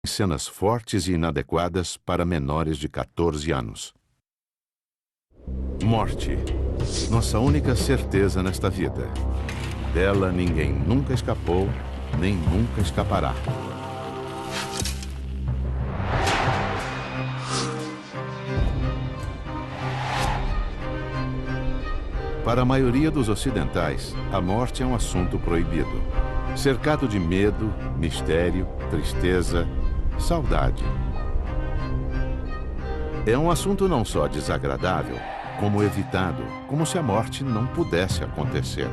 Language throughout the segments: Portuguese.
cenas fortes e inadequadas para menores de 14 anos. Morte. Nossa única certeza nesta vida. Dela ninguém nunca escapou, nem nunca escapará. Para a maioria dos ocidentais, a morte é um assunto proibido. Cercado de medo, mistério, tristeza, saudade. É um assunto não só desagradável, como evitado, como se a morte não pudesse acontecer.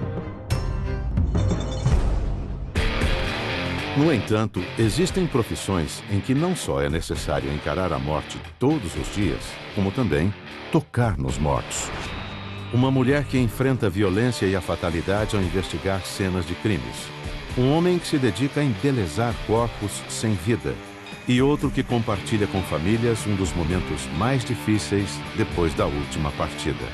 No entanto, existem profissões em que não só é necessário encarar a morte todos os dias, como também tocar nos mortos. Uma mulher que enfrenta a violência e a fatalidade ao investigar cenas de crimes. Um homem que se dedica a embelezar corpos sem vida. E outro que compartilha com famílias um dos momentos mais difíceis depois da última partida.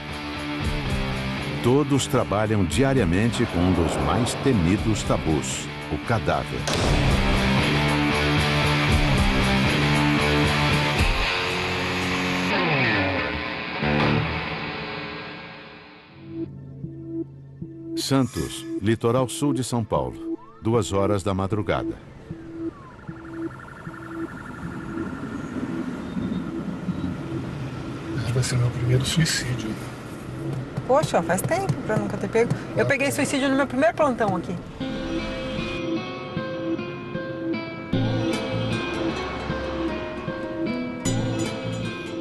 Todos trabalham diariamente com um dos mais temidos tabus, o cadáver. Santos, litoral sul de São Paulo, 2 horas da madrugada. Vai ser meu primeiro suicídio. Poxa, faz tempo pra nunca ter pego. Eu peguei suicídio no meu primeiro plantão aqui.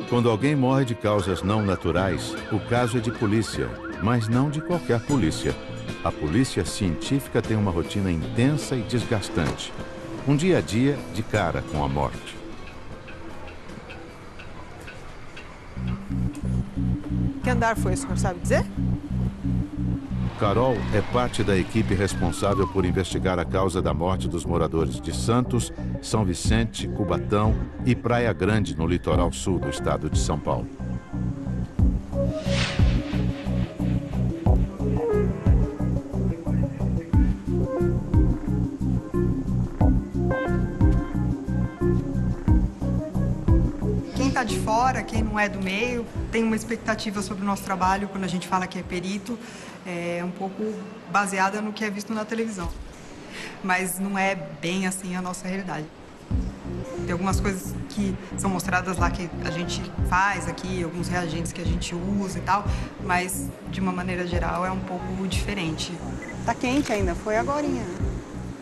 Quando alguém morre de causas não naturais, o caso é de polícia, mas não de qualquer polícia. A polícia científica tem uma rotina intensa e desgastante. Um dia a dia de cara com a morte. Que andar foi, o senhor sabe dizer? Carol é parte da equipe responsável por investigar a causa da morte dos moradores de Santos, São Vicente, Cubatão e Praia Grande, no litoral sul do estado de São Paulo. De fora, quem não é do meio, tem uma expectativa sobre o nosso trabalho quando a gente fala que é perito, é um pouco baseada no que é visto na televisão. Mas não é bem assim a nossa realidade. Tem algumas coisas que são mostradas lá que a gente faz aqui, alguns reagentes que a gente usa e tal, mas de uma maneira geral é um pouco diferente. Tá quente ainda, foi agorinha.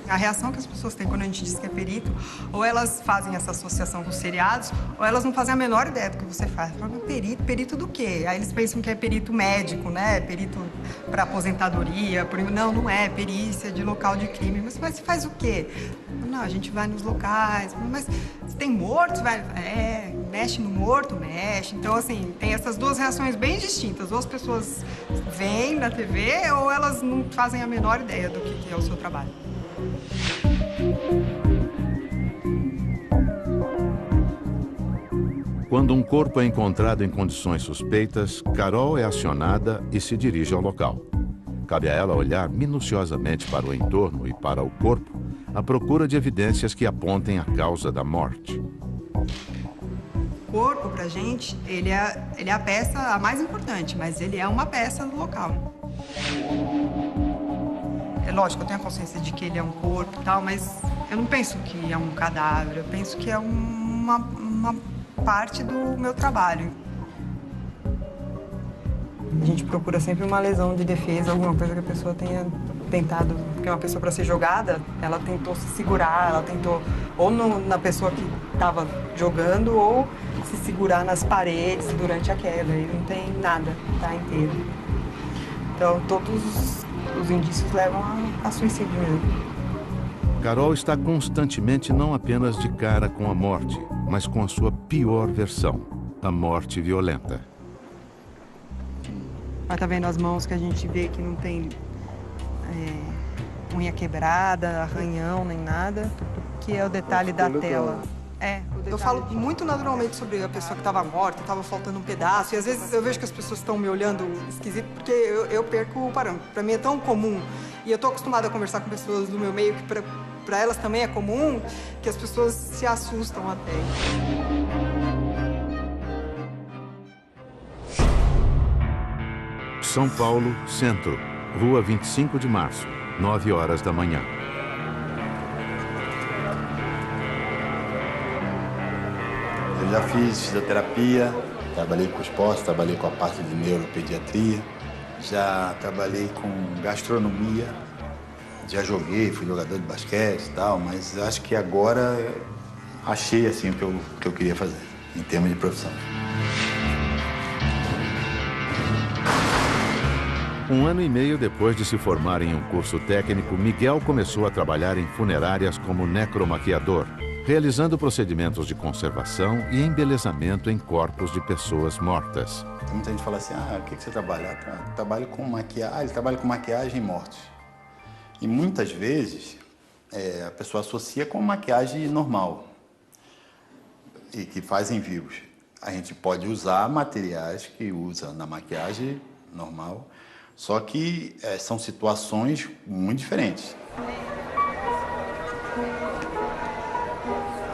A reação que as pessoas têm quando a gente diz que é perito, ou elas fazem essa associação com os seriados, ou elas não fazem a menor ideia do que você faz. Falam, perito? Perito do quê? Aí eles pensam que é perito médico, né? Perito para aposentadoria. Não, não é. Perícia de local de crime. Mas você faz o quê? Não, a gente vai nos locais. Mas se tem morto, vai... mexe no morto, mexe. Então, assim, tem essas duas reações bem distintas. Ou as pessoas veem na TV, ou elas não fazem a menor ideia do que é o seu trabalho. Quando um corpo é encontrado em condições suspeitas, Carol é acionada e se dirige ao local. Cabe a ela olhar minuciosamente para o entorno e para o corpo, à procura de evidências que apontem a causa da morte. O corpo, pra gente, ele é a peça a mais importante, mas ele é uma peça do local. É lógico, eu tenho a consciência de que ele é um corpo e tal, mas eu não penso que é um cadáver, eu penso que é uma parte do meu trabalho. A gente procura sempre uma lesão de defesa, alguma coisa que a pessoa tenha tentado, porque uma pessoa para ser jogada, ela tentou se segurar, ela tentou ou na pessoa que estava jogando ou se segurar nas paredes durante a queda, e não tem nada, tá inteiro. Então todos os indícios levam a suicídio mesmo. Carol está constantemente não apenas de cara com a morte, mas com a sua pior versão, a morte violenta. Mas tá vendo as mãos que a gente vê que não tem unha quebrada, arranhão, nem nada, que é o detalhe da tela. Eu falo muito naturalmente sobre a pessoa que estava morta, estava faltando um pedaço, e às vezes eu vejo que as pessoas estão me olhando esquisito, porque eu perco o parâmetro. Para mim é tão comum, e eu tô acostumada a conversar com pessoas do meu meio, que para elas também é comum, que as pessoas se assustam até. São Paulo, Centro, Rua 25 de Março, 9 horas da manhã. Eu já fiz fisioterapia, trabalhei com esporte, trabalhei com a parte de neuropediatria, já trabalhei com gastronomia, já joguei, fui jogador de basquete e tal, mas acho que agora achei assim o que eu queria fazer, em termos de profissão. Um ano e meio depois de se formar em um curso técnico, Miguel começou a trabalhar em funerárias como necromaquiador, realizando procedimentos de conservação e embelezamento em corpos de pessoas mortas. Muita gente fala assim, o que você trabalha? Eu trabalho com maquiagem. Ele trabalha com maquiagem e mortes. E muitas vezes a pessoa associa com maquiagem normal e que fazem vivos. A gente pode usar materiais que usa na maquiagem normal, só que são situações muito diferentes.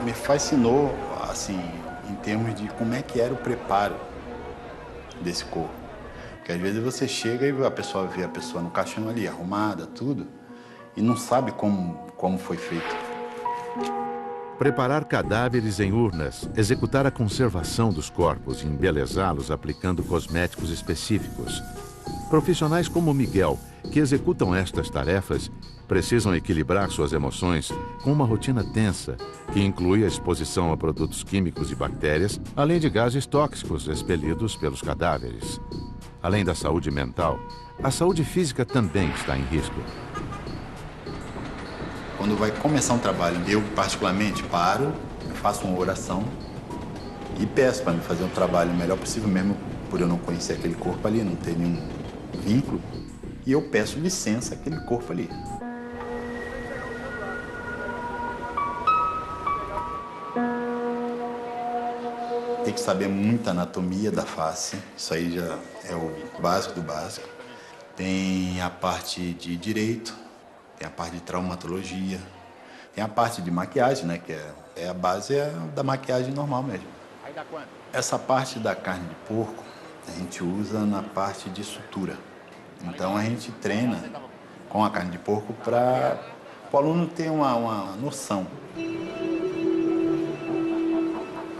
Me fascinou, assim, em termos de como é que era o preparo desse corpo. Porque às vezes você chega e a pessoa vê a pessoa no caixão ali, arrumada, tudo, e não sabe como foi feito. Preparar cadáveres em urnas, executar a conservação dos corpos e embelezá-los aplicando cosméticos específicos. Profissionais como Miguel, que executam estas tarefas, precisam equilibrar suas emoções com uma rotina tensa, que inclui a exposição a produtos químicos e bactérias, além de gases tóxicos expelidos pelos cadáveres. Além da saúde mental, a saúde física também está em risco. Quando vai começar um trabalho, eu particularmente paro, eu faço uma oração e peço para me fazer um trabalho o melhor possível, mesmo por eu não conhecer aquele corpo ali, não ter nenhum vínculo, e eu peço licença àquele corpo ali. Tem que saber muita anatomia da face, isso aí já é o básico do básico. Tem a parte de direito, tem a parte de traumatologia, tem a parte de maquiagem, né, que é a base da maquiagem normal mesmo. Aí dá quanto? Essa parte da carne de porco a gente usa na parte de sutura. Então a gente treina com a carne de porco para o aluno ter uma noção.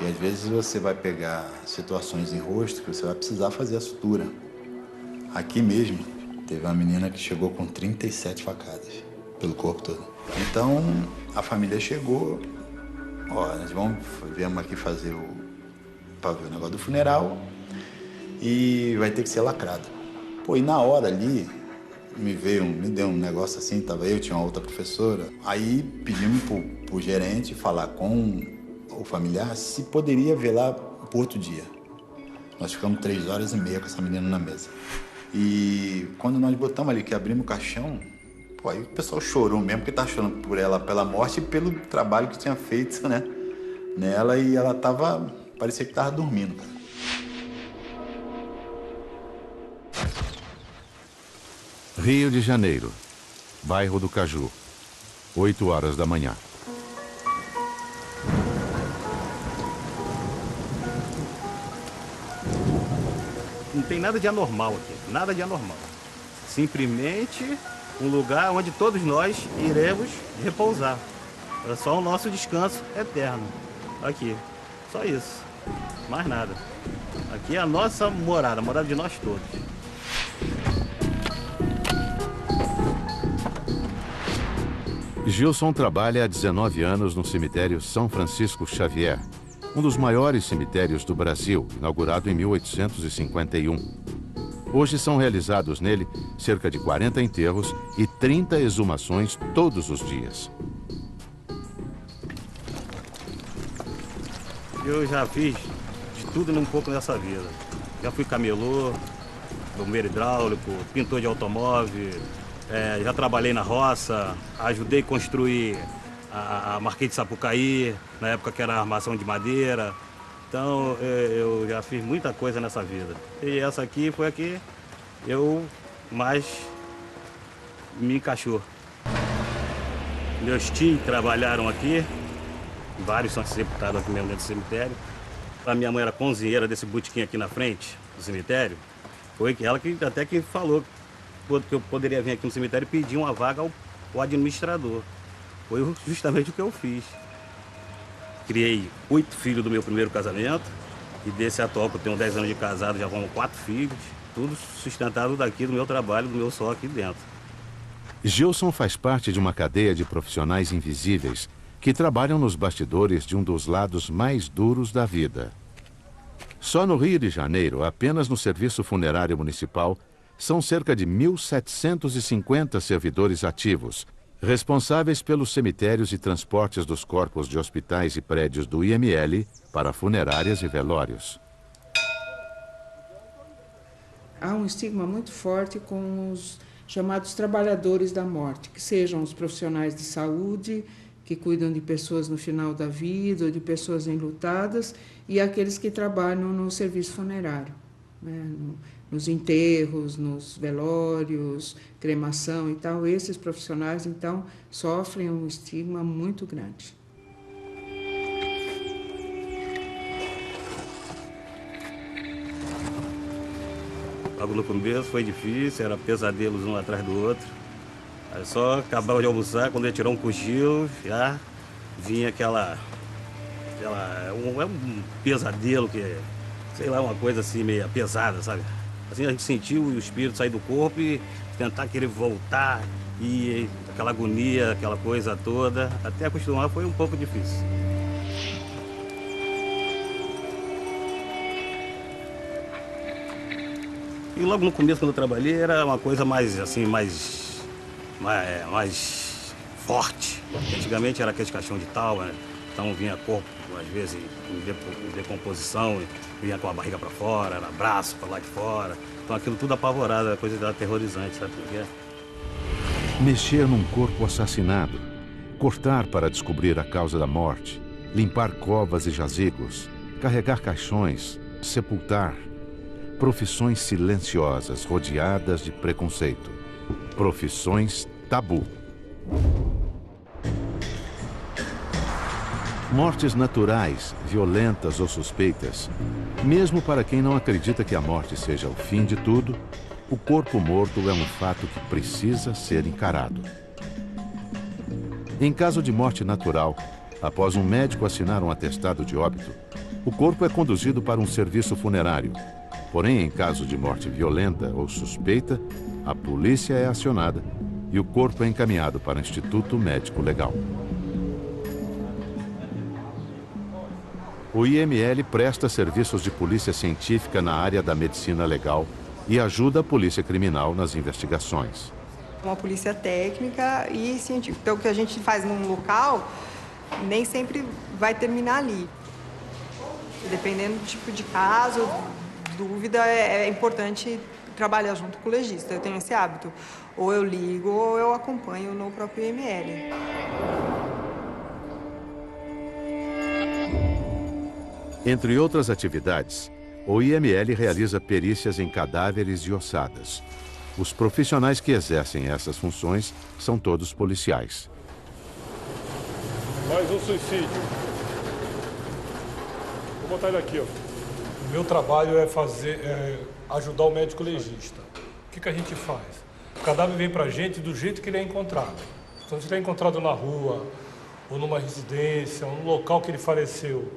E às vezes você vai pegar situações em rosto que você vai precisar fazer a sutura. Aqui mesmo, teve uma menina que chegou com 37 facadas pelo corpo todo. Então, a família chegou, nós viemos aqui fazer para ver o negócio do funeral e vai ter que ser lacrado. Pô, e na hora ali, me deu um negócio assim, tinha uma outra professora. Aí pedimos pro gerente falar com o familiar se poderia ver lá por outro dia. Nós ficamos 3 horas e meia com essa menina na mesa. E quando nós botamos ali, que abrimos o caixão, aí o pessoal chorou mesmo, porque tá chorando por ela, pela morte e pelo trabalho que tinha feito, né, nela, e ela parecia que tava dormindo, cara. Rio de Janeiro, bairro do Caju, 8 horas da manhã. Não tem nada de anormal aqui, nada de anormal. Simplesmente um lugar onde todos nós iremos repousar. É só o nosso descanso eterno. Aqui, só isso, mais nada. Aqui é a nossa morada, a morada de nós todos. Gilson trabalha há 19 anos no cemitério São Francisco Xavier, um dos maiores cemitérios do Brasil, inaugurado em 1851. Hoje são realizados nele cerca de 40 enterros e 30 exumações todos os dias. Eu já fiz de tudo um pouco nessa vida. Já fui camelô, bombeiro hidráulico, pintor de automóvel, já trabalhei na roça, ajudei a construir a Marquês de Sapucaí, na época que era armação de madeira. Então eu já fiz muita coisa nessa vida. E essa aqui foi a que eu mais me encaixou. Meus tios trabalharam aqui, vários são sepultados aqui mesmo dentro do cemitério. A minha mãe era cozinheira desse botequim aqui na frente do cemitério. Foi ela que até que falou que eu poderia vir aqui no cemitério e pedir uma vaga ao administrador. Foi justamente o que eu fiz. Criei 8 filhos do meu primeiro casamento e desse atual que eu tenho 10 anos de casado, já vão 4 filhos. Tudo sustentado daqui do meu trabalho, do meu sol aqui dentro. Gilson faz parte de uma cadeia de profissionais invisíveis que trabalham nos bastidores de um dos lados mais duros da vida. Só no Rio de Janeiro, apenas no Serviço Funerário Municipal, são cerca de 1.750 servidores ativos, responsáveis pelos cemitérios e transportes dos corpos de hospitais e prédios do IML para funerárias e velórios. Há um estigma muito forte com os chamados trabalhadores da morte, que sejam os profissionais de saúde, que cuidam de pessoas no final da vida, ou de pessoas enlutadas, e aqueles que trabalham no serviço funerário, né? Nos enterros, nos velórios, cremação e tal. Esses profissionais, então, sofrem um estigma muito grande. Logo no começo foi difícil, era pesadelos um atrás do outro. Aí só acabava de almoçar, quando ia tirar um cochilo, já vinha um pesadelo, que, sei lá, uma coisa assim meio pesada, sabe? Assim a gente sentiu o espírito sair do corpo e tentar querer voltar, e aquela agonia, aquela coisa toda, até acostumar foi um pouco difícil. E logo no começo, quando eu trabalhei, era uma coisa mais, assim, mais forte. Antigamente era aquele caixão de tábua, né? Então vinha corpo, às vezes, em decomposição, vinha com a barriga para fora, era braço para lá de fora. Então aquilo tudo apavorado, era coisa aterrorizante, sabe o que é? Mexer num corpo assassinado, cortar para descobrir a causa da morte, limpar covas e jazigos, carregar caixões, sepultar. Profissões silenciosas, rodeadas de preconceito. Profissões tabu. Mortes naturais, violentas ou suspeitas. Mesmo para quem não acredita que a morte seja o fim de tudo, o corpo morto é um fato que precisa ser encarado. Em caso de morte natural, após um médico assinar um atestado de óbito, o corpo é conduzido para um serviço funerário. Porém, em caso de morte violenta ou suspeita, a polícia é acionada e o corpo é encaminhado para o Instituto Médico Legal. O IML presta serviços de polícia científica na área da medicina legal e ajuda a polícia criminal nas investigações. Uma polícia técnica e científica. Então, o que a gente faz num local nem sempre vai terminar ali. Dependendo do tipo de caso, dúvida, é importante trabalhar junto com o legista. Eu tenho esse hábito. Ou eu ligo ou eu acompanho no próprio IML. Entre outras atividades, o IML realiza perícias em cadáveres e ossadas. Os profissionais que exercem essas funções são todos policiais. Mais um suicídio. Vou botar ele aqui, ó. O meu trabalho é ajudar o médico legista. O que a gente faz? O cadáver vem pra gente do jeito que ele é encontrado. Então, se ele é encontrado na rua, ou numa residência, ou no local que ele faleceu,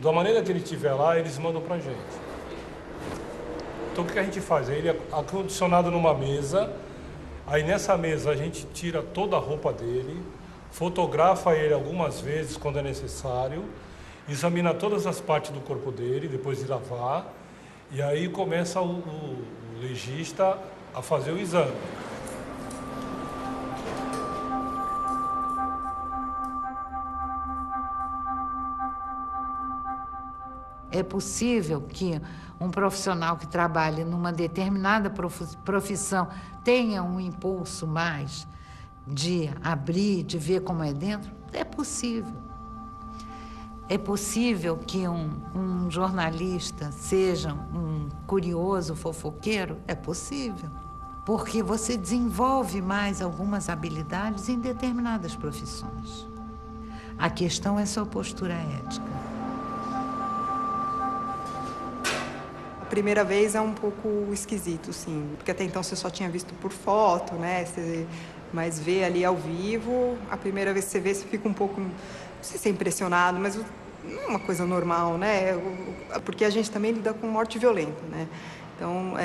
da maneira que ele estiver lá, eles mandam pra gente. Então, o que a gente faz? Ele é acondicionado numa mesa, aí nessa mesa a gente tira toda a roupa dele, fotografa ele algumas vezes quando é necessário, examina todas as partes do corpo dele, depois de lavar, e aí começa o legista a fazer o exame. É possível que um profissional que trabalhe numa determinada profissão tenha um impulso mais de abrir, de ver como é dentro? É possível. É possível que um jornalista seja um curioso fofoqueiro? É possível. porque você desenvolve mais algumas habilidades em determinadas profissões. A questão é sua postura ética. A primeira vez é um pouco esquisito, sim, porque até então você só tinha visto por foto, né? Mas ver ali ao vivo, a primeira vez que você vê, você fica um pouco, não sei se é impressionado, mas não é uma coisa normal, né? Porque a gente também lida com morte violenta, né? Então,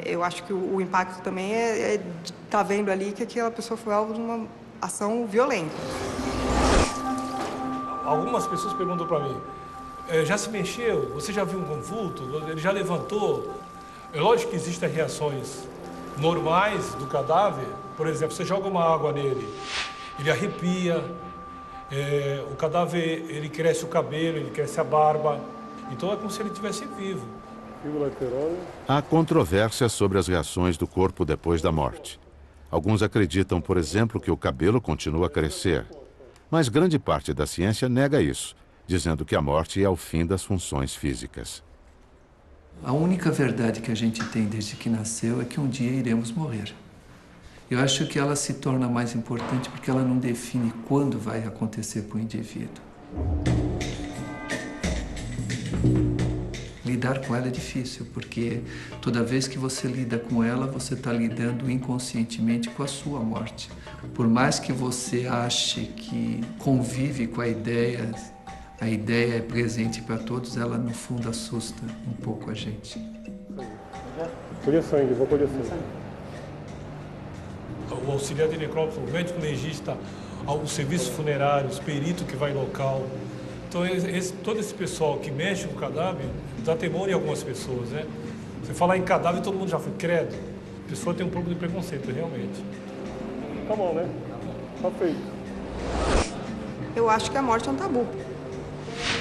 eu acho que o impacto também é estar vendo ali que aquela pessoa foi alvo de uma ação violenta. Algumas pessoas perguntam para mim, já se mexeu? Você já viu um vulto? Ele já levantou? É lógico que existem reações normais do cadáver. Por exemplo, você joga uma água nele, ele arrepia, o cadáver, ele cresce o cabelo, ele cresce a barba. Então é como se ele estivesse vivo. Há controvérsias sobre as reações do corpo depois da morte. Alguns acreditam, por exemplo, que o cabelo continua a crescer. Mas grande parte da ciência nega isso, dizendo que a morte é o fim das funções físicas. A única verdade que a gente tem desde que nasceu é que um dia iremos morrer. Eu acho que ela se torna mais importante porque ela não define quando vai acontecer para o indivíduo. Lidar com ela é difícil, porque toda vez que você lida com ela, você está lidando inconscientemente com a sua morte. Por mais que você ache que convive com a ideia é presente para todos, ela no fundo assusta um pouco a gente. Colher sangue, vou colher sangue. O auxiliar de necrópsia, o médico legista, os serviços funerários, perito que vai em local. Então, todo esse pessoal que mexe com o cadáver dá temor em algumas pessoas, né? Você falar em cadáver, todo mundo já foi credo. A pessoa tem um pouco de preconceito, realmente. Tá bom, né? Tá feito. Eu acho que a morte é um tabu.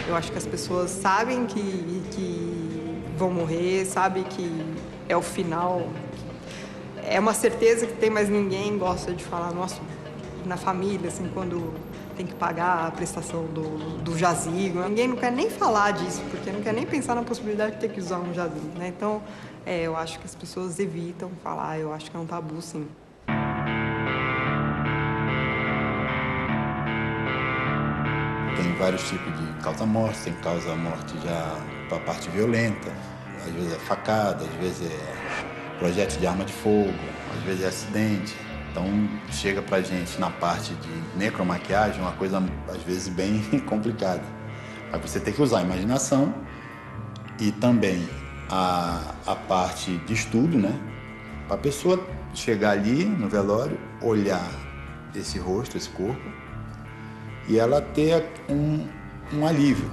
Eu acho que as pessoas sabem que vão morrer, sabem que é o final. É uma certeza que tem, mas ninguém gosta de falar, nossa, na família, assim, quando tem que pagar a prestação do jazigo. Ninguém não quer nem falar disso, porque não quer nem pensar na possibilidade de ter que usar um jazigo, né? Então, eu acho que as pessoas evitam falar, eu acho que é um tabu, sim. Tem vários tipos de causa-morte, tem causa-morte já para a parte violenta, às vezes é facada, às vezes é projétil de arma de fogo, às vezes é acidente. Então, chega pra gente na parte de necromaquiagem uma coisa, às vezes, bem complicada. Aí você tem que usar a imaginação e também a parte de estudo, né? Pra pessoa chegar ali no velório, olhar esse rosto, esse corpo, e ela ter um alívio.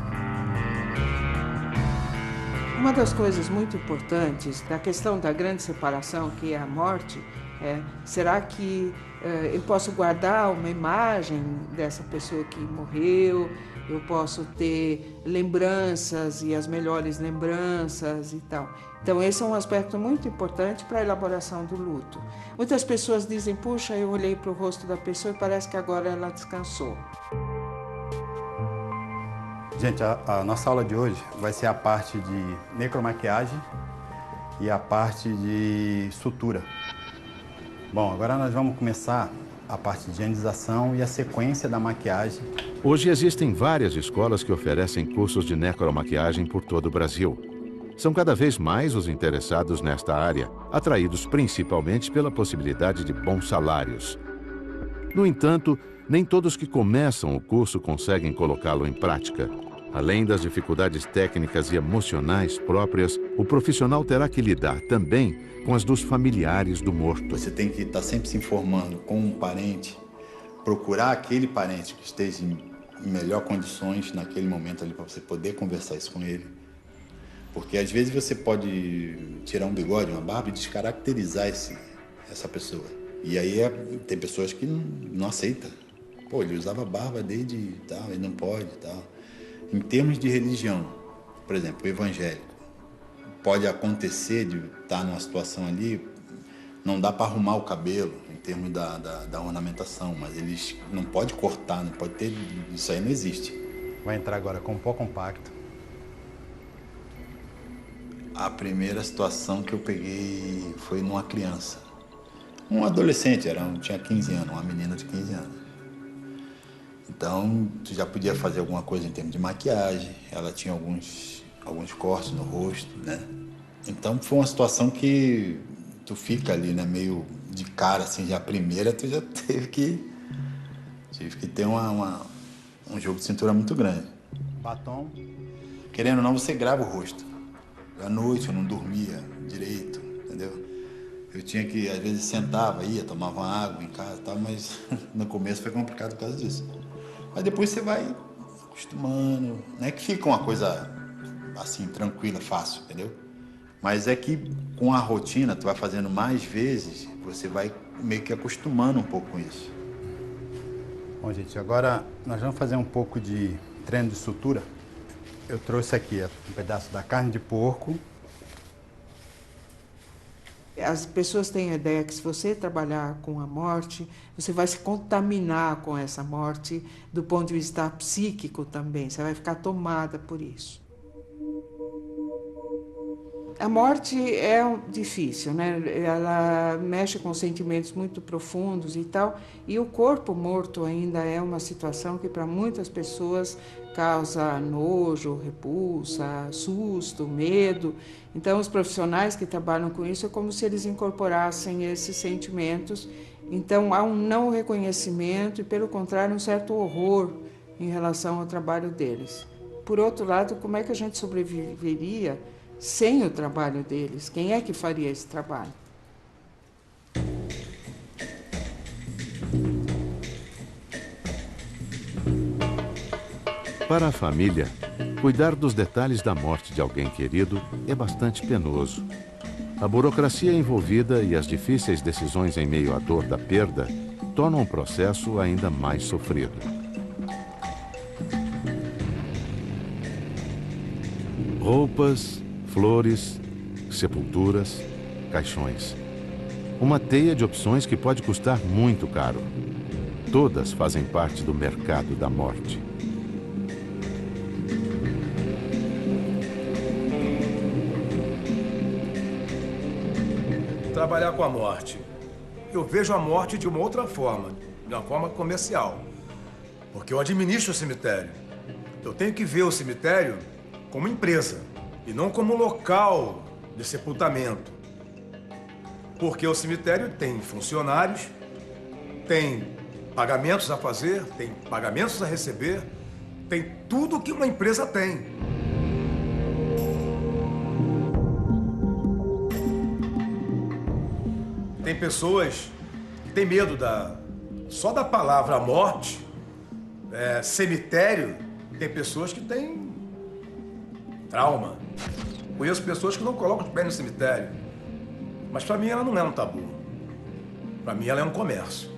Uma das coisas muito importantes da questão da grande separação, que é a morte, será que eu posso guardar uma imagem dessa pessoa que morreu? Eu posso ter lembranças e as melhores lembranças e tal. Então, esse é um aspecto muito importante para a elaboração do luto. Muitas pessoas dizem, puxa, eu olhei para o rosto da pessoa e parece que agora ela descansou. Gente, a nossa aula de hoje vai ser a parte de necromaquiagem e a parte de sutura. Bom, agora nós vamos começar a parte de higienização e a sequência da maquiagem. Hoje existem várias escolas que oferecem cursos de necromaquiagem por todo o Brasil. São cada vez mais os interessados nesta área, atraídos principalmente pela possibilidade de bons salários. No entanto, nem todos que começam o curso conseguem colocá-lo em prática. Além das dificuldades técnicas e emocionais próprias, o profissional terá que lidar também com as dos familiares do morto. Você tem que estar sempre se informando com um parente, procurar aquele parente que esteja em melhor condições naquele momento ali para você poder conversar isso com ele. Porque às vezes você pode tirar um bigode, uma barba e descaracterizar essa pessoa. E aí tem pessoas que não aceitam. Pô, ele usava barba desde tal, ele não pode tal. Em termos de religião, por exemplo, o evangélico, pode acontecer de estar numa situação ali, não dá para arrumar o cabelo, em termos da ornamentação, mas eles não pode cortar, não pode ter, isso aí não existe. Vai entrar agora com pó compacto. A primeira situação que eu peguei foi numa criança. Um adolescente, tinha 15 anos, uma menina de 15 anos. Então, tu já podia fazer alguma coisa em termos de maquiagem, ela tinha alguns cortes no rosto, né? Então, foi uma situação que tu fica ali, né, meio de cara, assim, já a primeira, tu já tive que ter um jogo de cintura muito grande. Batom. Querendo ou não, você grava o rosto. À noite eu não dormia direito, entendeu? Eu tinha que, às vezes, sentava, ia, tomava uma água em casa e tal, mas no começo foi complicado por causa disso. Mas depois você vai acostumando. Não é que fica uma coisa, assim, tranquila, fácil, entendeu? Mas é que com a rotina, tu vai fazendo mais vezes, você vai meio que acostumando um pouco com isso. Bom, gente, agora nós vamos fazer um pouco de treino de sutura. Eu trouxe aqui um pedaço da carne de porco. As pessoas têm a ideia que se você trabalhar com a morte, você vai se contaminar com essa morte do ponto de vista psíquico também, você vai ficar tomada por isso. A morte é difícil, né? Ela mexe com sentimentos muito profundos e tal, e o corpo morto ainda é uma situação que para muitas pessoas causa nojo, repulsa, susto, medo. Então, os profissionais que trabalham com isso é como se eles incorporassem esses sentimentos. Então, há um não reconhecimento e, pelo contrário, um certo horror em relação ao trabalho deles. Por outro lado, como é que a gente sobreviveria sem o trabalho deles? Quem é que faria esse trabalho? Para a família, cuidar dos detalhes da morte de alguém querido é bastante penoso. A burocracia envolvida e as difíceis decisões em meio à dor da perda tornam o processo ainda mais sofrido. Roupas, flores, sepulturas, caixões. Uma teia de opções que pode custar muito caro. Todas fazem parte do mercado da morte. Trabalhar com a morte. Eu vejo a morte de uma outra forma, de uma forma comercial. Porque eu administro o cemitério. Eu tenho que ver o cemitério como empresa e não como local de sepultamento. Porque o cemitério tem funcionários, tem pagamentos a fazer, tem pagamentos a receber, tem tudo que uma empresa tem. Tem pessoas que têm medo só da palavra morte, cemitério. Tem pessoas que têm trauma. Conheço pessoas que não colocam os pés no cemitério. Mas para mim ela não é um tabu. Para mim ela é um comércio.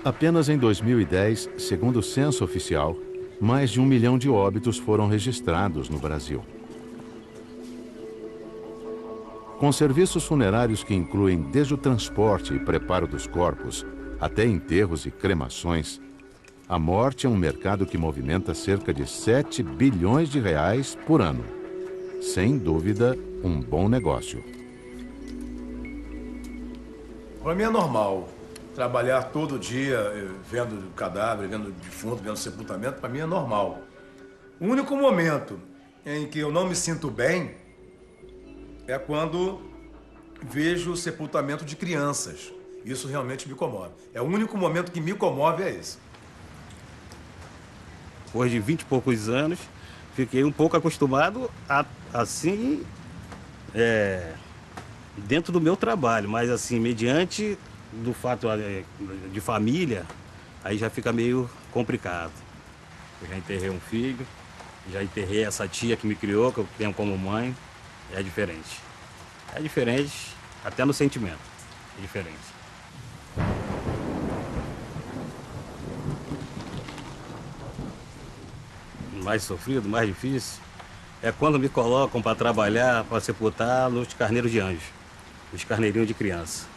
Apenas em 2010, segundo o censo oficial, mais de 1 milhão de óbitos foram registrados no Brasil. Com serviços funerários que incluem desde o transporte e preparo dos corpos até enterros e cremações, a morte é um mercado que movimenta cerca de 7 bilhões de reais por ano. Sem dúvida, um bom negócio. Para mim é normal. Trabalhar todo dia vendo cadáver, vendo defunto, vendo sepultamento, para mim é normal. O único momento em que eu não me sinto bem é quando vejo o sepultamento de crianças. Isso realmente me comove. É o único momento que me comove, é esse. Depois de 20 e poucos anos, fiquei um pouco acostumado assim, dentro do meu trabalho, mas assim, mediante do fato de família, aí já fica meio complicado. Eu já enterrei um filho, já enterrei essa tia que me criou, que eu tenho como mãe. É diferente. É diferente, até no sentimento. É diferente. Mais sofrido, mais difícil, é quando me colocam para trabalhar, para sepultar nos carneiros de anjo, os carneirinhos de criança.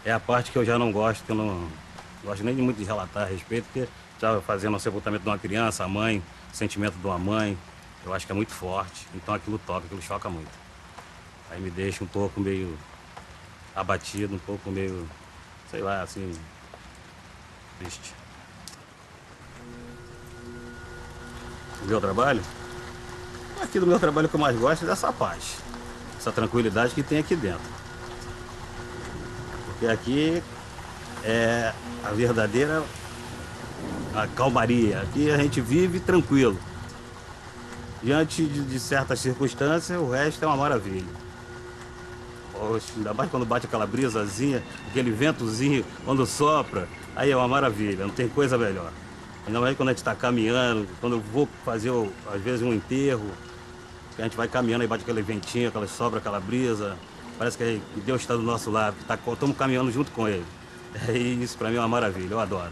é a parte que eu já não gosto, que eu não gosto nem muito de relatar a respeito, porque já fazendo o sepultamento de uma criança, a mãe, o sentimento de uma mãe, eu acho que é muito forte, então aquilo toca, aquilo choca muito. Aí me deixa um pouco meio abatido, um pouco meio, sei lá, assim, triste. O meu trabalho? Aqui do meu trabalho que eu mais gosto é dessa paz, essa tranquilidade que tem aqui dentro. Porque aqui é a verdadeira a calmaria. Aqui a gente vive tranquilo. Diante de certas circunstâncias, o resto é uma maravilha. Poxa, ainda mais quando bate aquela brisazinha, aquele ventozinho, quando sopra, aí é uma maravilha, não tem coisa melhor. Ainda mais quando a gente está caminhando, quando eu vou fazer, às vezes, um enterro, que a gente vai caminhando e bate aquele ventinho, aquela sobra, aquela brisa, parece que Deus está do nosso lado, estamos caminhando junto com Ele. E isso para mim é uma maravilha, eu adoro.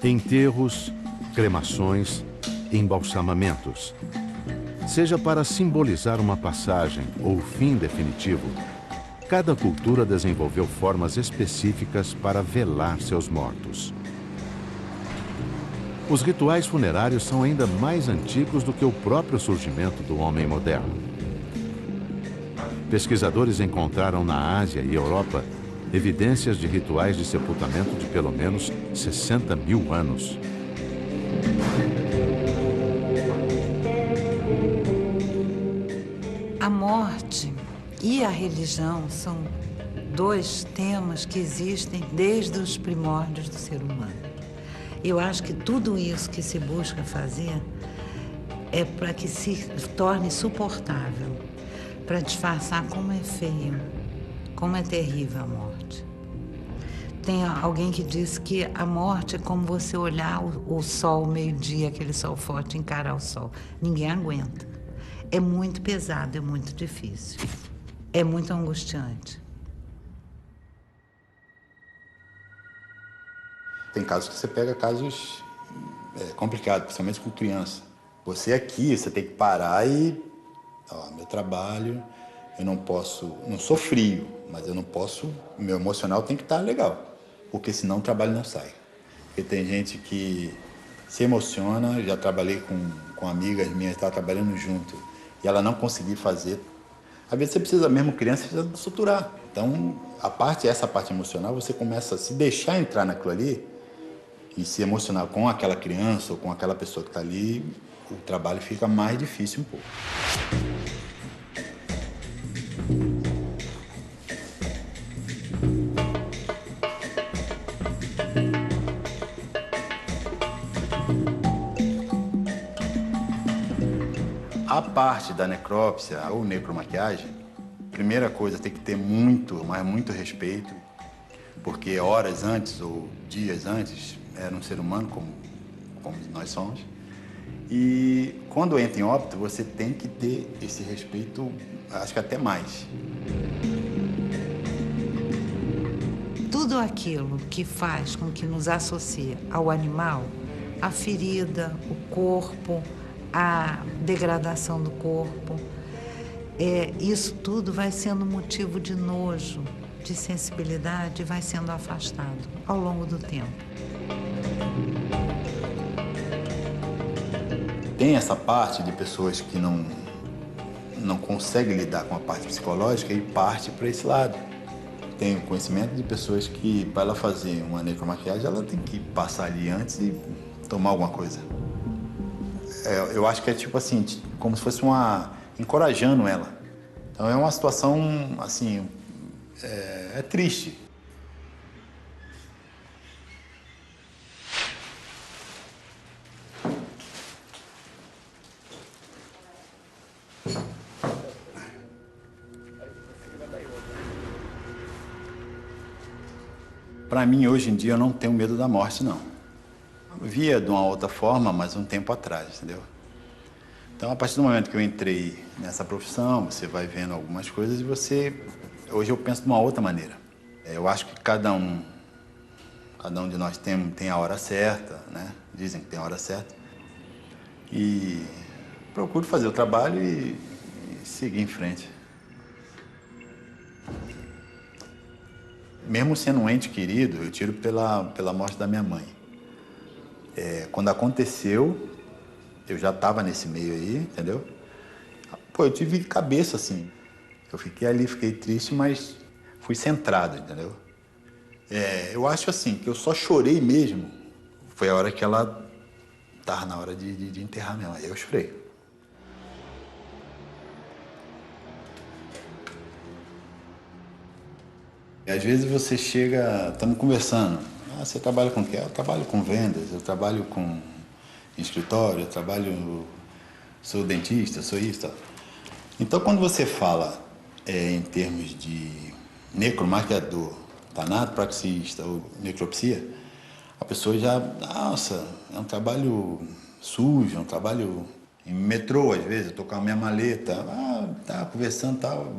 Enterros, cremações, embalsamamentos. Seja para simbolizar uma passagem ou fim definitivo, cada cultura desenvolveu formas específicas para velar seus mortos. Os rituais funerários são ainda mais antigos do que o próprio surgimento do homem moderno. Pesquisadores encontraram na Ásia e Europa evidências de rituais de sepultamento de pelo menos 60 mil anos. A morte e a religião são dois temas que existem desde os primórdios do ser humano. Eu acho que tudo isso que se busca fazer é para que se torne suportável, para disfarçar como é feio, como é terrível a morte. Tem alguém que diz que a morte é como você olhar o sol, meio-dia, aquele sol forte, encarar o sol. Ninguém aguenta. É muito pesado, é muito difícil. É muito angustiante. Tem casos que você pega casos complicados, principalmente com criança. Você aqui, você tem que parar e... meu trabalho, eu não posso... Não sou frio, mas eu não posso... Meu emocional tem que estar legal, porque senão o trabalho não sai. Porque tem gente que se emociona, já trabalhei com amigas minhas, estava trabalhando junto, e ela não conseguia fazer. Às vezes você precisa, mesmo criança, precisa suturar. Então, essa parte emocional, você começa a se deixar entrar naquilo ali e se emocionar com aquela criança ou com aquela pessoa que está ali, o trabalho fica mais difícil um pouco. A parte da necrópsia ou necromaquiagem, primeira coisa, tem que ter muito, mas muito respeito, porque horas antes ou dias antes era um ser humano como nós somos. E quando entra em óbito, você tem que ter esse respeito, acho que até mais. Tudo aquilo que faz com que nos associe ao animal, a ferida, o corpo, a degradação do corpo, isso tudo vai sendo motivo de nojo, de sensibilidade, e vai sendo afastado ao longo do tempo. Tem essa parte de pessoas que não conseguem lidar com a parte psicológica e parte para esse lado. Tem o conhecimento de pessoas que, para ela fazer uma necromaquiagem, ela tem que passar ali antes e tomar alguma coisa. Eu acho que é tipo assim, como se fosse encorajando ela. Então é uma situação, assim, é triste. Para mim, hoje em dia, eu não tenho medo da morte, não. Eu via de uma outra forma, mas um tempo atrás, entendeu? Então, a partir do momento que eu entrei nessa profissão, você vai vendo algumas coisas e você Hoje eu penso de uma outra maneira. Eu acho que cada um de nós tem a hora certa, né? Dizem que tem a hora certa. E procuro fazer o trabalho e seguir em frente. Mesmo sendo um ente querido, eu tiro pela morte da minha mãe. Quando aconteceu, eu já estava nesse meio aí, entendeu? Pô, eu tive cabeça, assim. Eu fiquei ali, fiquei triste, mas fui centrado, entendeu? Eu acho, assim, que eu só chorei mesmo. Foi a hora que ela estava na hora de enterrar minha mãe. Aí eu chorei. E às vezes você chega, estamos conversando. Ah, você trabalha com o quê? Eu trabalho com vendas, eu trabalho com escritório, sou dentista, sou isso. Então, quando você fala em termos de necromaquiador, tanatopraxista ou necropsia, a pessoa já, nossa, é um trabalho sujo, é um trabalho em metrô, às vezes, eu tô com a minha maleta, tá conversando, tal,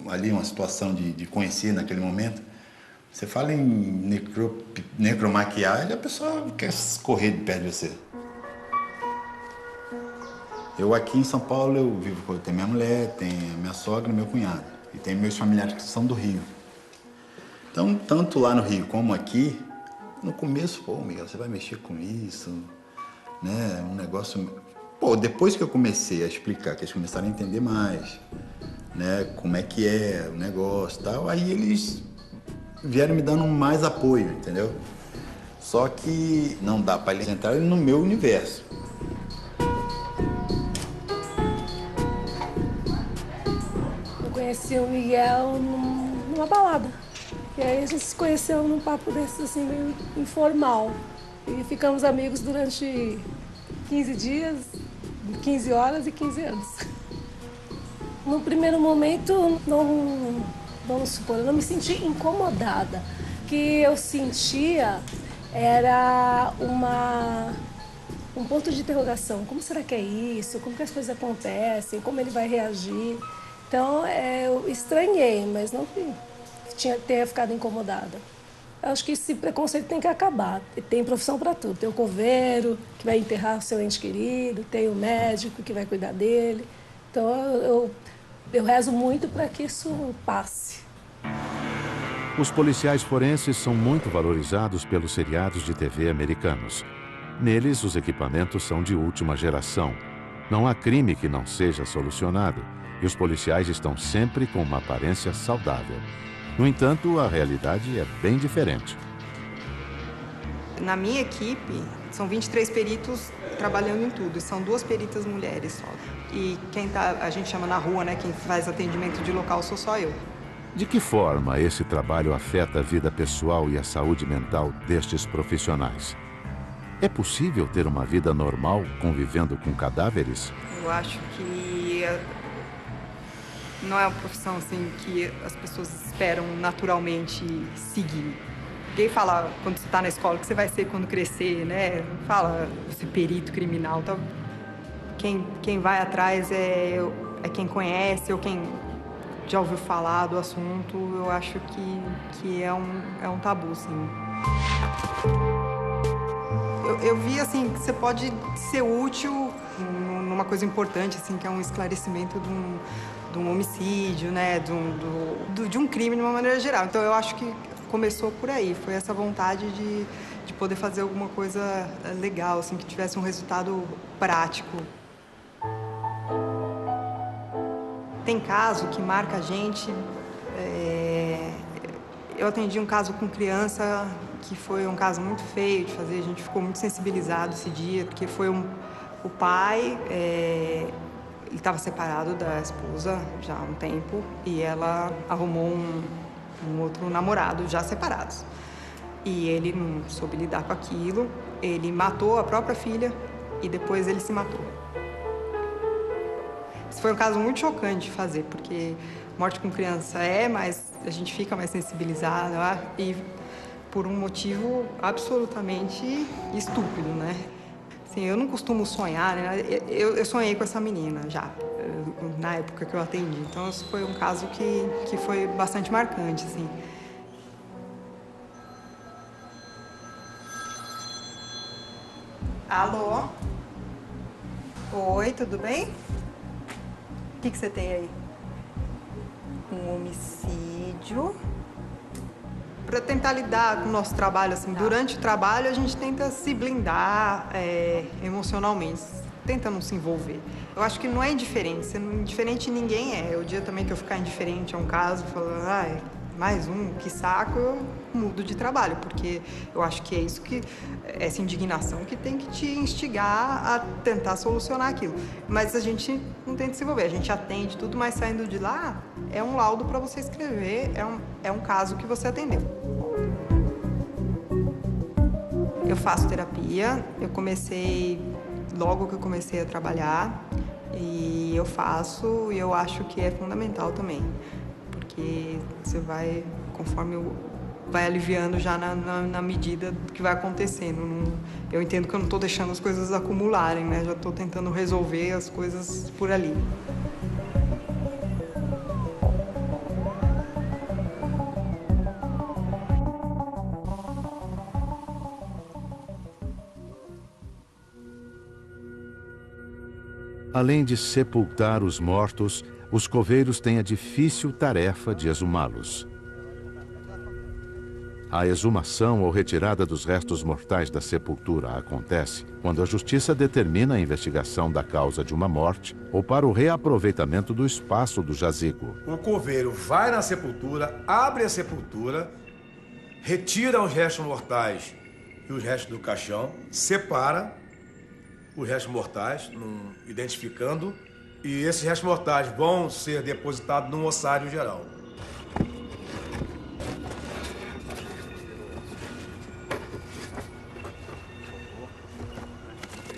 ali uma situação de conhecer naquele momento. Você fala em necromaquiagem, a pessoa quer correr de perto de você. Eu aqui em São Paulo, eu tenho minha mulher, tenho minha sogra e meu cunhado. E tenho meus familiares que são do Rio. Então, tanto lá no Rio como aqui, no começo, pô, Miguel, você vai mexer com isso, né? Um negócio... Pô, depois que eu comecei a explicar, que eles começaram a entender mais, né? Como é que é o negócio e tal, aí eles vieram me dando mais apoio, entendeu? Só que não dá para eles entrarem no meu universo. Eu conheci o Miguel numa balada. E aí a gente se conheceu num papo desse, assim, meio informal. E ficamos amigos durante 15 dias, 15 horas e 15 anos. No primeiro momento, vamos supor, eu não me senti incomodada. O que eu sentia era um ponto de interrogação. Como será que é isso? Como que as coisas acontecem? Como ele vai reagir? Então, eu estranhei, mas não tenha ficado incomodada. Eu acho que esse preconceito tem que acabar. Tem profissão para tudo. Tem o coveiro, que vai enterrar o seu ente querido, tem o médico, que vai cuidar dele. Então, eu rezo muito para que isso passe. Os policiais forenses são muito valorizados pelos seriados de TV americanos. Neles, os equipamentos são de última geração. Não há crime que não seja solucionado, e os policiais estão sempre com uma aparência saudável. No entanto, a realidade é bem diferente. Na minha equipe, são 23 peritos trabalhando em tudo, e são 2 peritas mulheres só. E a gente chama na rua, né, quem faz atendimento de local sou só eu. De que forma esse trabalho afeta a vida pessoal e a saúde mental destes profissionais? É possível ter uma vida normal convivendo com cadáveres? Eu acho que não é uma profissão assim que as pessoas esperam naturalmente seguir. Ninguém fala quando você está na escola que você vai ser quando crescer, né? Não fala você perito criminal. Então, quem vai atrás é quem conhece ou quem já ouviu falar do assunto. Eu acho que é um tabu, sim. Eu vi assim que você pode ser útil numa coisa importante, assim, que é um esclarecimento de um homicídio, né, de um crime de uma maneira geral. Então eu acho que começou por aí, foi essa vontade de poder fazer alguma coisa legal, assim, que tivesse um resultado prático. Tem caso que marca a gente. Eu atendi um caso com criança que foi um caso muito feio de fazer, a gente ficou muito sensibilizado esse dia, porque foi o pai, ele estava separado da esposa já há um tempo e ela arrumou um outro namorado já separados. E ele não soube lidar com aquilo, ele matou a própria filha e depois ele se matou. Esse foi um caso muito chocante de fazer, porque morte com criança mas a gente fica mais sensibilizada e por um motivo absolutamente estúpido, né? Assim, eu não costumo sonhar, né? Eu sonhei com essa menina já, na época que eu atendi. Então, isso foi um caso que foi bastante marcante, assim. Alô? Oi, tudo bem? O que você tem aí? Um homicídio. Para tentar lidar com o nosso trabalho, assim, durante o trabalho a gente tenta se blindar emocionalmente, tenta não se envolver. Eu acho que não é indiferente, indiferente ninguém é. O dia também que eu ficar indiferente a um caso, falando, ai, mais um, que saco, eu mudo de trabalho, porque eu acho que é isso que, essa indignação que tem que te instigar a tentar solucionar aquilo. Mas a gente não tenta se envolver, a gente atende tudo, mas saindo de lá, é um laudo para você escrever, é um caso que você atendeu. Eu faço terapia, eu comecei logo que eu comecei a trabalhar, e eu faço, e eu acho que é fundamental também. Porque você vai, conforme vai aliviando já na medida que vai acontecendo. Eu entendo que eu não estou deixando as coisas acumularem, né? Já estou tentando resolver as coisas por ali. Além de sepultar os mortos, os coveiros têm a difícil tarefa de exumá-los. A exumação ou retirada dos restos mortais da sepultura acontece quando a justiça determina a investigação da causa de uma morte ou para o reaproveitamento do espaço do jazigo. O coveiro vai na sepultura, abre a sepultura, retira os restos mortais e os restos do caixão, separa os restos mortais, identificando, e esses restos mortais vão ser depositados num ossário geral.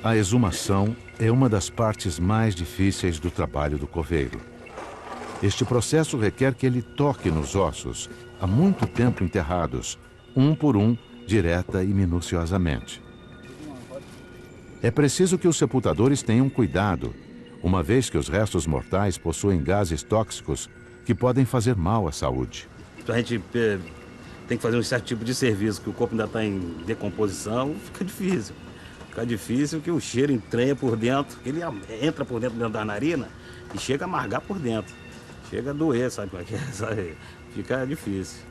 A exumação é uma das partes mais difíceis do trabalho do coveiro. Este processo requer que ele toque nos ossos, há muito tempo enterrados, um por um, direta e minuciosamente. É preciso que os sepultadores tenham cuidado, uma vez que os restos mortais possuem gases tóxicos que podem fazer mal à saúde. A gente tem que fazer um certo tipo de serviço, que o corpo ainda está em decomposição, fica difícil. Fica difícil que o cheiro entranha por dentro, ele entra por dentro da narina e chega a amargar por dentro. Chega a doer, sabe como é que é? Sabe? Fica difícil.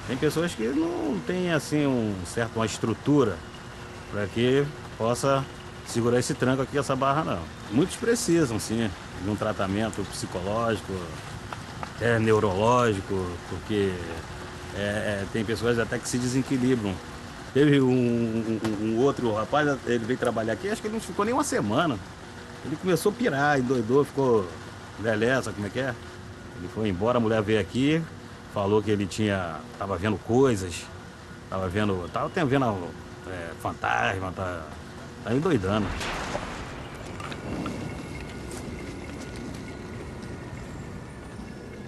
Tem pessoas que não têm assim uma estrutura para que possa segurar esse tranco aqui, essa barra não. Muitos precisam, sim, de um tratamento psicológico, até neurológico, porque tem pessoas até que se desequilibram. Teve um outro rapaz, ele veio trabalhar aqui, acho que ele não ficou nem uma semana. Ele começou a pirar, endoidou, ficou lelé, sabe como é que é? Ele foi embora, a mulher veio aqui, falou que ele tava vendo coisas, tava vendo fantasma, tá endoidando.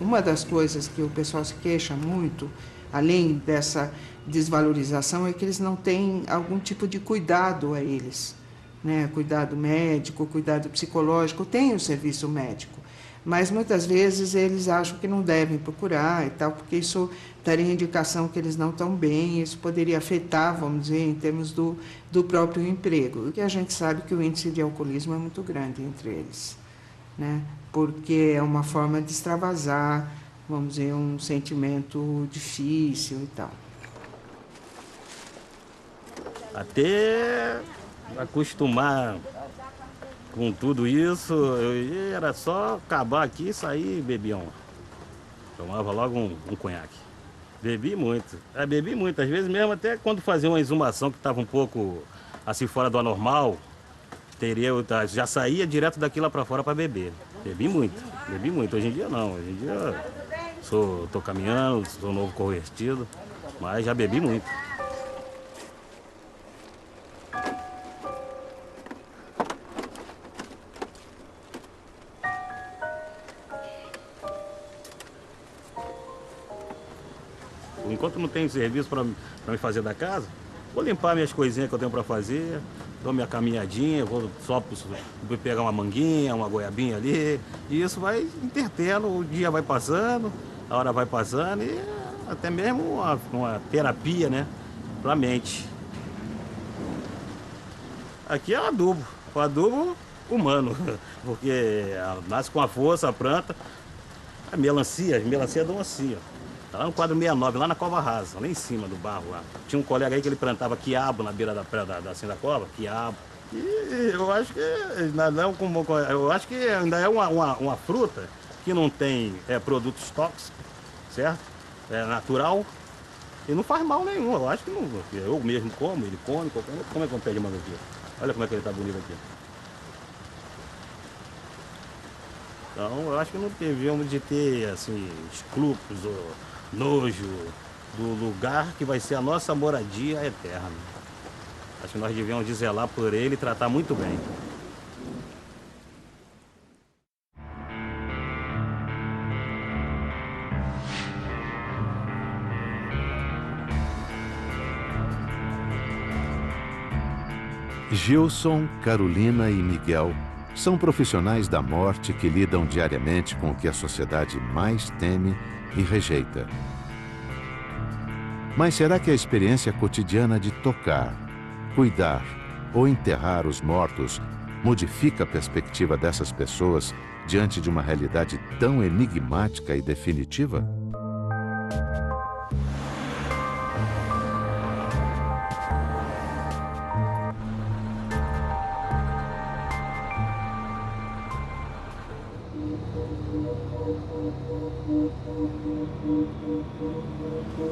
Uma das coisas que o pessoal se queixa muito, além dessa desvalorização, é que eles não têm algum tipo de cuidado a eles, né? Cuidado médico, cuidado psicológico, tem o serviço médico, mas muitas vezes eles acham que não devem procurar e tal, porque isso daria indicação que eles não estão bem, isso poderia afetar, vamos dizer, em termos do próprio emprego. E a gente sabe que o índice de alcoolismo é muito grande entre eles, né? Porque é uma forma de extravasar, vamos dizer, um sentimento difícil e tal. Até acostumar com tudo isso, era só acabar aqui e sair e beber tomava logo um conhaque. Bebi muito, às vezes mesmo até quando fazia uma exumação que estava um pouco assim fora do anormal, já saía direto daqui lá para fora para beber. Bebi muito. Hoje em dia não, hoje em dia tô caminhando, sou novo convertido, mas já bebi muito. Enquanto não tenho serviço para me fazer da casa, Vou limpar minhas coisinhas que eu tenho para fazer, dou minha caminhadinha, vou pegar uma manguinha, uma goiabinha ali, e isso vai intertendo, o dia vai passando, a hora vai passando, e até mesmo uma terapia, né, para a mente. Aqui é o adubo humano, porque nasce com a força, a planta, as melancias dão assim, ó. Tá lá no quadro 69, lá na Cova Rasa, lá em cima do barro lá. Tinha um colega aí que ele plantava quiabo na beira da cova, quiabo. E eu acho que ainda é uma fruta que não tem produtos tóxicos, certo? É natural e não faz mal nenhum. Eu acho que não. Eu mesmo como, ele come, como é que um pé de manga aqui? Olha como é que ele tá bonito aqui. Então eu acho que não devíamos de ter assim, escrúpulos ou nojo do lugar que vai ser a nossa moradia eterna. Acho que nós devíamos zelar por ele e tratar muito bem. Gilson, Carolina e Miguel são profissionais da morte que lidam diariamente com o que a sociedade mais teme e rejeita. Mas será que a experiência cotidiana de tocar, cuidar ou enterrar os mortos modifica a perspectiva dessas pessoas diante de uma realidade tão enigmática e definitiva?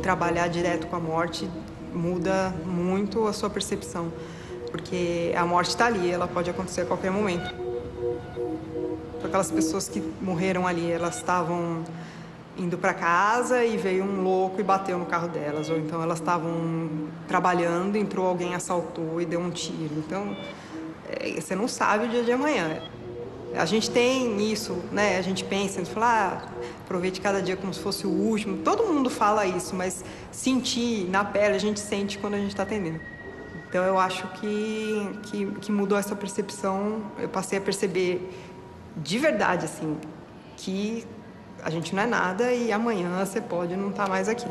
Trabalhar direto com a morte muda muito a sua percepção, porque a morte está ali, ela pode acontecer a qualquer momento. Aquelas pessoas que morreram ali, elas estavam indo para casa e veio um louco e bateu no carro delas, ou então elas estavam trabalhando, entrou alguém, assaltou e deu um tiro. Então, você não sabe o dia de amanhã. A gente tem isso, né? A gente pensa, a gente fala, aproveite cada dia como se fosse o último. Todo mundo fala isso, mas sentir na pele, a gente sente quando a gente está atendendo. Então eu acho que mudou essa percepção. Eu passei a perceber de verdade, assim, que a gente não é nada e amanhã você pode não estar mais aqui.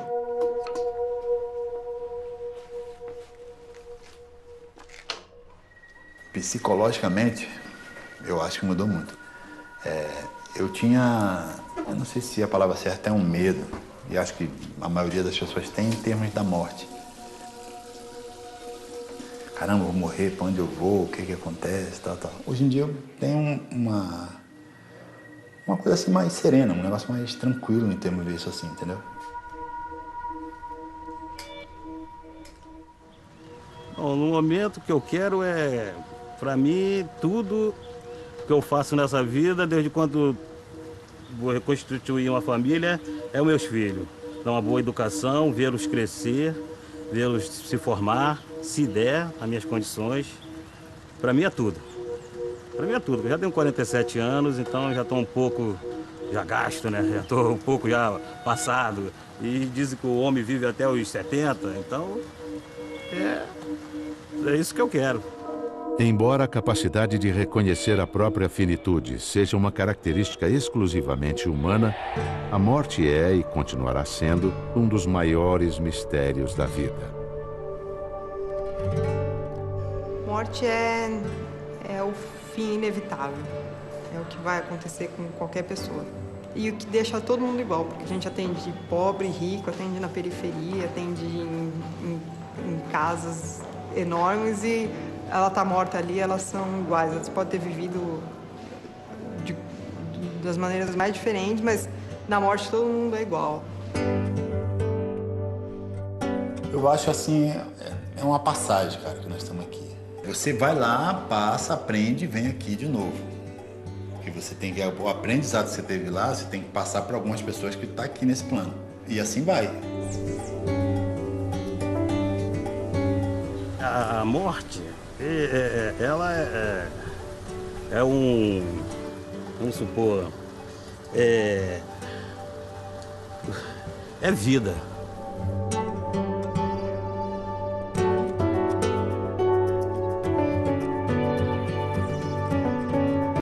Psicologicamente, eu acho que mudou muito. Eu não sei se a palavra certa é um medo, e acho que a maioria das pessoas tem em termos da morte. Caramba, eu vou morrer, pra onde eu vou, o que acontece, tal. Hoje em dia eu tenho uma coisa assim mais serena, um negócio mais tranquilo em termos disso assim, entendeu? Bom, no momento que eu quero pra mim, tudo que eu faço nessa vida, desde quando vou reconstituir uma família, é os meus filhos. Dar uma boa educação, vê-los crescer, vê-los se formar, se der, as minhas condições. Para mim é tudo. Para mim é tudo. Eu já tenho 47 anos, então já estou um pouco já gasto, né? Já estou um pouco já passado. E dizem que o homem vive até os 70, então é isso que eu quero. Embora a capacidade de reconhecer a própria finitude seja uma característica exclusivamente humana, a morte é e continuará sendo um dos maiores mistérios da vida. Morte é o fim inevitável, é o que vai acontecer com qualquer pessoa. E o que deixa todo mundo igual, porque a gente atende pobre, rico, atende na periferia, atende em casas enormes e ela tá morta ali, elas são iguais. Elas podem ter vivido das maneiras mais diferentes, mas na morte todo mundo é igual. Eu acho assim, é uma passagem, cara, que nós estamos aqui. Você vai lá, passa, aprende e vem aqui de novo. Porque você tem que, o aprendizado que você teve lá, você tem que passar para algumas pessoas que estão aqui nesse plano. E assim vai. A morte, ela é um, vamos supor, é vida.